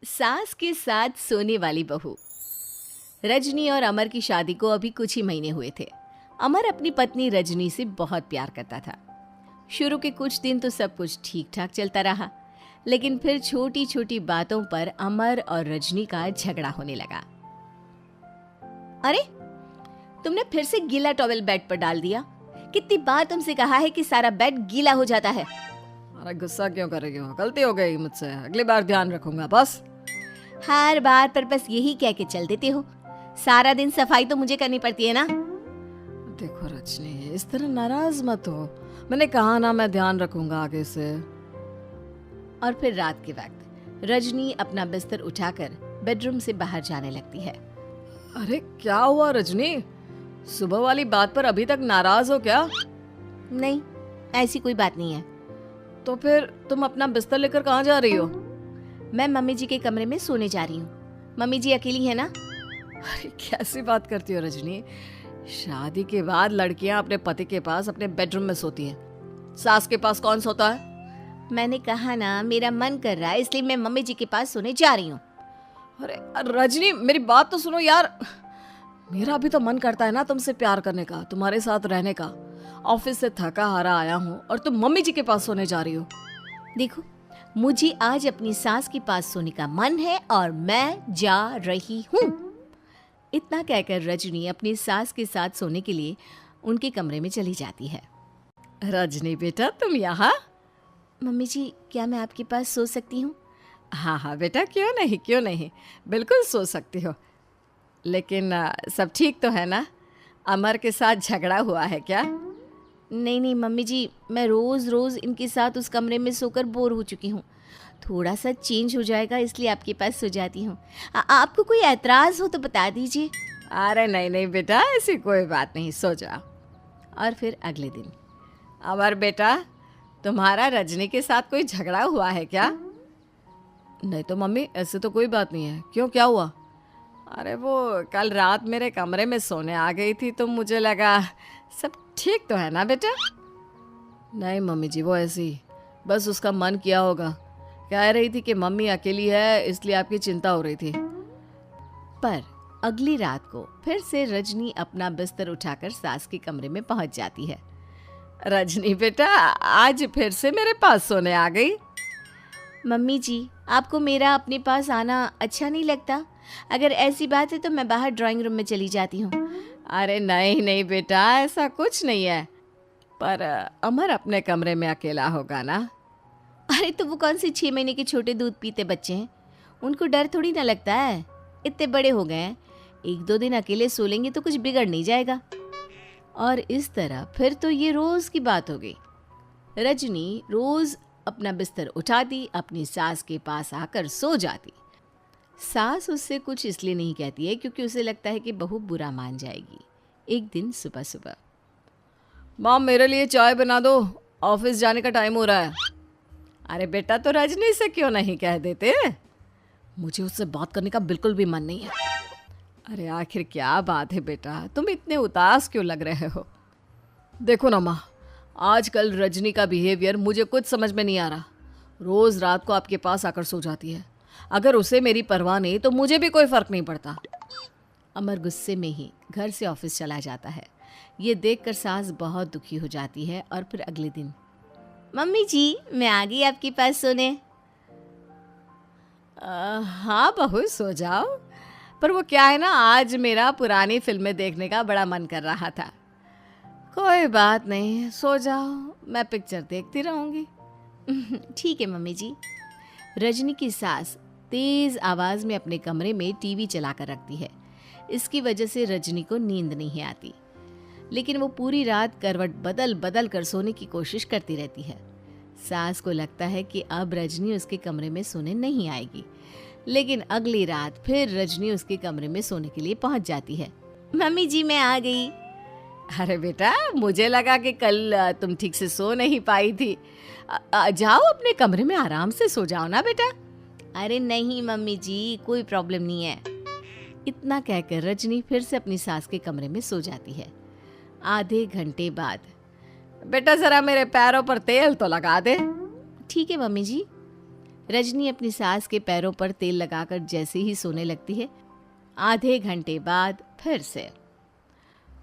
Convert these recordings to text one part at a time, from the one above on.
सास के साथ सोने वाली बहू। रजनी और अमर की शादी को अभी कुछ ही महीने हुए थे। अमर अपनी पत्नी रजनी से बहुत प्यार करता था। शुरू के कुछ दिन तो सब कुछ ठीक ठाक चलता रहा, लेकिन फिर छोटी छोटी बातों पर अमर और रजनी का झगड़ा होने लगा। अरे, तुमने फिर से गीला टॉवेल बेड पर डाल दिया। कितनी बार तुमसे कहा है कि सारा बेड गीला हो जाता है। अरे गुस्सा क्यों कर रही हो? गलती हो गई मुझसे, अगली बार ध्यान रखूंगा बस। हर बार पर बस यही कह के चल देते हो। सारा दिन सफाई तो मुझे करनी पड़ती है ना। देखो रजनी, इस तरह नाराज मत हो। मैंने कहा ना, मैं ध्यान रखूंगा आगे से। और फिर रात के वक्त रजनी अपना बिस्तर उठाकर बेडरूम से बाहर जाने लगती है। अरे क्या हुआ रजनी? सुबह वाली बात पर अभी तक नाराज हो क्या? नहीं, ऐसी कोई बात नहीं है। तो फिर तुम अपना बिस्तर लेकर कहाँ जा रही हो? मैं मम्मी जी के कमरे में सोने जा रही हूँ। मम्मी जी अकेली है ना। अरे कैसी बात करती हो रजनी? शादी के बाद लड़कियां अपने पति के पास अपने बेडरूम में सोती हैं। सास के पास कौन सोता है? मैंने कहा ना, मेरा मन कर रहा है इसलिए मैं मम्मी जी के पास सोने जा रही हूँ। अरे रजनी, मेरी बात तो सुनो यार। मेरा भी तो मन करता है ना तुमसे प्यार करने का, तुम्हारे साथ रहने का। ऑफिस से थका हारा आया हूँ और तुम मम्मी जी के पास सोने जा रही हो। देखो, मुझे आज अपनी सास के पास सोने का मन है और मैं जा रही हूँ। इतना कहकर रजनी अपनी सास के साथ सोने के लिए उनके कमरे में चली जाती है। रजनी बेटा, तुम यहाँ? मम्मी जी, क्या मैं आपके पास सो सकती हूँ? हाँ हाँ बेटा, क्यों नहीं क्यों नहीं, बिल्कुल सो सकती हो। लेकिन सब ठीक तो है ना? अमर के साथ झगड़ा हुआ है क्या? नहीं नहीं मम्मी जी, मैं रोज़ रोज़ इनके साथ उस कमरे में सोकर बोर हो चुकी हूँ। थोड़ा सा चेंज हो जाएगा इसलिए आपके पास सो जाती हूँ। आपको कोई ऐतराज़ हो तो बता दीजिए। अरे नहीं नहीं बेटा, ऐसी कोई बात नहीं, सो जाओ। और फिर अगले दिन। अमर बेटा, तुम्हारा रजनी के साथ कोई झगड़ा हुआ है क्या? नहीं तो मम्मी, ऐसे तो कोई बात नहीं है। क्यों, क्या हुआ? अरे वो कल रात मेरे कमरे में सोने आ गई थी तो मुझे लगा सब ठीक तो है ना बेटा? नहीं मम्मी जी, वो ऐसी ही, बस उसका मन किया होगा। कह रही थी कि मम्मी अकेली है इसलिए आपकी चिंता हो रही थी। पर अगली रात को फिर से रजनी अपना बिस्तर उठाकर सास के कमरे में पहुंच जाती है। रजनी बेटा, आज फिर से मेरे पास सोने आ गई। मम्मी जी, आपको मेरा अपने पास आना अच्छा नहीं लगता? अगर ऐसी बात है तो मैं बाहर ड्राइंग रूम में चली जाती हूँ। अरे नहीं नहीं बेटा, ऐसा कुछ नहीं है। पर अमर अपने कमरे में अकेला होगा ना? अरे तो वो कौन से 6 महीने के छोटे दूध पीते बच्चे हैं, उनको डर थोड़ी ना लगता है। इतने बड़े हो गए हैं, 1-2 दिन अकेले सो लेंगे तो कुछ बिगड़ नहीं जाएगा। और इस तरह फिर तो ये रोज़ की बात हो गई। रजनी रोज़ अपना बिस्तर उठाती, अपनी सास के पास आकर सो जाती। सास उससे कुछ इसलिए नहीं कहती है क्योंकि उसे लगता है कि बहू बुरा मान जाएगी। एक दिन सुबह सुबह, माँ मेरे लिए चाय बना दो, ऑफिस जाने का टाइम हो रहा है। अरे बेटा, तो रजनी से क्यों नहीं कह देते? मुझे उससे बात करने का बिल्कुल भी मन नहीं है। अरे आखिर क्या बात है बेटा, तुम इतने उदास क्यों लग रहे हो? देखो ना माँ, आजकल रजनी का बिहेवियर मुझे कुछ समझ में नहीं आ रहा। रोज़ रात को आपके पास आकर सो जाती है। अगर उसे मेरी परवाह नहीं तो मुझे भी कोई फ़र्क नहीं पड़ता। अमर गुस्से में ही घर से ऑफिस चला जाता है। ये देखकर सास बहुत दुखी हो जाती है। और फिर अगले दिन, मम्मी जी, मैं आ गई आपके पास सोने। हाँ बहू, सो जाओ। पर वो क्या है ना, आज मेरा पुरानी फिल्में देखने का बड़ा मन कर रहा था। कोई बात नहीं, सो जाओ, मैं पिक्चर देखती रहूँगी। ठीक है मम्मी जी। रजनी की सास तेज आवाज में अपने कमरे में टीवी चलाकर रखती है। इसकी वजह से रजनी को नींद नहीं आती, लेकिन वो पूरी रात करवट बदल बदल कर सोने की कोशिश करती रहती है। सास को लगता है कि अब रजनी उसके कमरे में सोने नहीं आएगी, लेकिन अगली रात फिर रजनी उसके कमरे में सोने के लिए पहुंच जाती है। मम्मी जी, मैं आ गई। अरे बेटा, मुझे लगा कि कल तुम ठीक से सो नहीं पाई थी। जाओ अपने कमरे में आराम से सो जाओ ना बेटा। अरे नहीं मम्मी जी, कोई प्रॉब्लम नहीं है। इतना कहकर रजनी फिर से अपनी सास के कमरे में सो जाती है। आधे घंटे बाद, बेटा जरा मेरे पैरों पर तेल तो लगा दे। ठीक है मम्मी जी। रजनी अपनी सास के पैरों पर तेल लगाकर जैसे ही सोने लगती है, आधे घंटे बाद फिर से,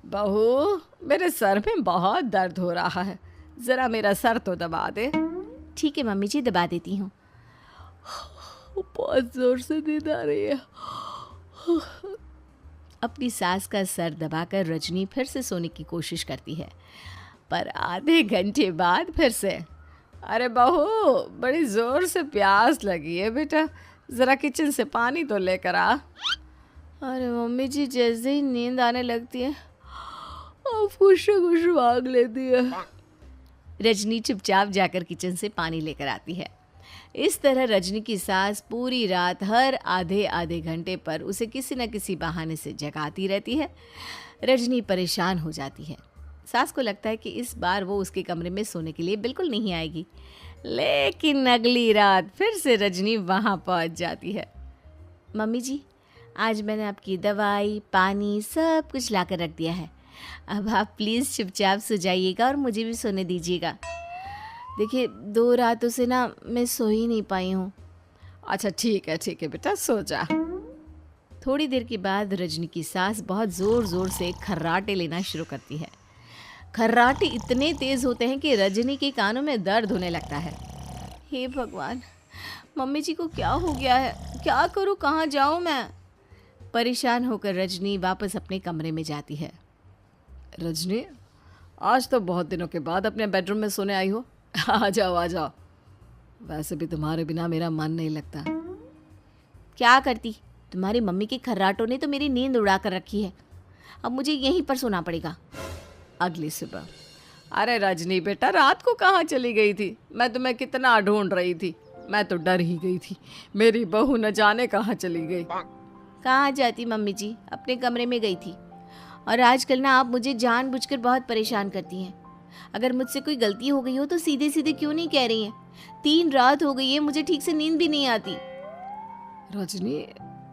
बहू मेरे सर में बहुत दर्द हो रहा है, जरा मेरा सर तो दबा दे। ठीक है मम्मी जी, दबा देती हूँ। बहुत जोर से नींद आ रही है। अपनी सास का सर दबाकर रजनी फिर से सोने की कोशिश करती है, पर आधे घंटे बाद फिर से, अरे बहू बड़ी जोर से प्यास लगी है बेटा, जरा किचन से पानी तो लेकर आ। अरे मम्मी जी जैसे ही नींद आने लगती है खुश खुश भाग लेती है। रजनी चुपचाप जाकर किचन से पानी लेकर आती है। इस तरह रजनी की सास पूरी रात हर आधे आधे घंटे पर उसे किसी न किसी बहाने से जगाती रहती है। रजनी परेशान हो जाती है। सास को लगता है कि इस बार वो उसके कमरे में सोने के लिए बिल्कुल नहीं आएगी, लेकिन अगली रात फिर से रजनी वहाँ पहुँच जाती है। मम्मी जी, आज मैंने आपकी दवाई, पानी सब कुछ लाकर रख दिया है। अब आप प्लीज़ चुपचाप सो जाइएगा और मुझे भी सोने दीजिएगा। देखिए 2 रातों से ना मैं सो ही नहीं पाई हूँ। अच्छा ठीक है बेटा, सो जा। थोड़ी देर के बाद रजनी की सास बहुत ज़ोर ज़ोर से खर्राटे लेना शुरू करती है। खर्राटे इतने तेज़ होते हैं कि रजनी के कानों में दर्द होने लगता है। हे भगवान, मम्मी जी को क्या हो गया है? क्या करूँ, कहाँ जाऊँ मैं? परेशान होकर रजनी वापस अपने कमरे में जाती है। रजनी, आज तो बहुत दिनों के बाद अपने बेडरूम में सोने आई हो। आ जाओ। वैसे भी तुम्हारे बिना मेरा मन नहीं लगता। क्या करती, तुम्हारी मम्मी के खर्राटों ने तो मेरी नींद उड़ा कर रखी है। अब मुझे यहीं पर सोना पड़ेगा। अगली सुबह, अरे रजनी बेटा, रात को कहाँ चली गई थी? मैं तुम्हें कितना ढूंढ रही थी, मैं तो डर ही गई थी। मेरी बहू न जाने कहाँ चली गई। कहाँ जाती मम्मी जी, अपने कमरे में गई थी। और आजकल ना आप मुझे जानबूझकर बहुत परेशान करती हैं। अगर मुझसे कोई गलती हो गई हो तो सीधे सीधे क्यों नहीं कह रही हैं? 3 रात हो गई है, मुझे ठीक से नींद भी नहीं आती। रजनी,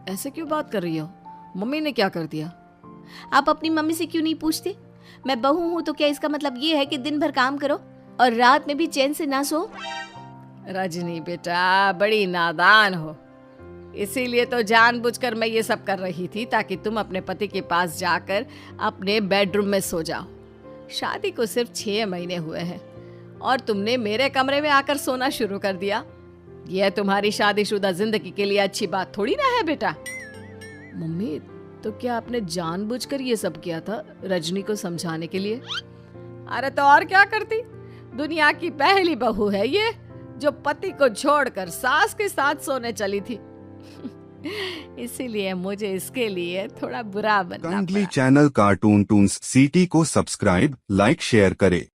ऐसे क्यों बात कर रही हो? मम्मी ने क्या कर दिया? आप अपनी मम्मी से क्यों नहीं पूछते? मैं बहू हूँ तो क्या इसका मतलब ये है कि दिन भर काम करो और रात में भी चैन से ना सो? रजनी बेटा, बड़ी नादान हो। इसीलिए तो जानबूझकर मैं ये सब कर रही थी, ताकि तुम अपने पति के पास जाकर अपने बेडरूम में सो जाओ। शादी को सिर्फ 6 महीने हुए हैं और तुमने मेरे कमरे में आकर सोना शुरू कर दिया। यह तुम्हारी शादीशुदा जिंदगी के लिए अच्छी बात थोड़ी ना है बेटा। मम्मी, तो क्या आपने जानबूझकर ये सब किया था रजनी को समझाने के लिए? अरे तो और क्या करती? दुनिया की पहली बहू है ये, जो पति को छोड़कर सास के साथ सोने चली थी। इसीलिए मुझे इसके लिए थोड़ा बुरा बनना पड़ा। Kindly channel cartoon Toons city को सब्सक्राइब, लाइक, शेयर करें।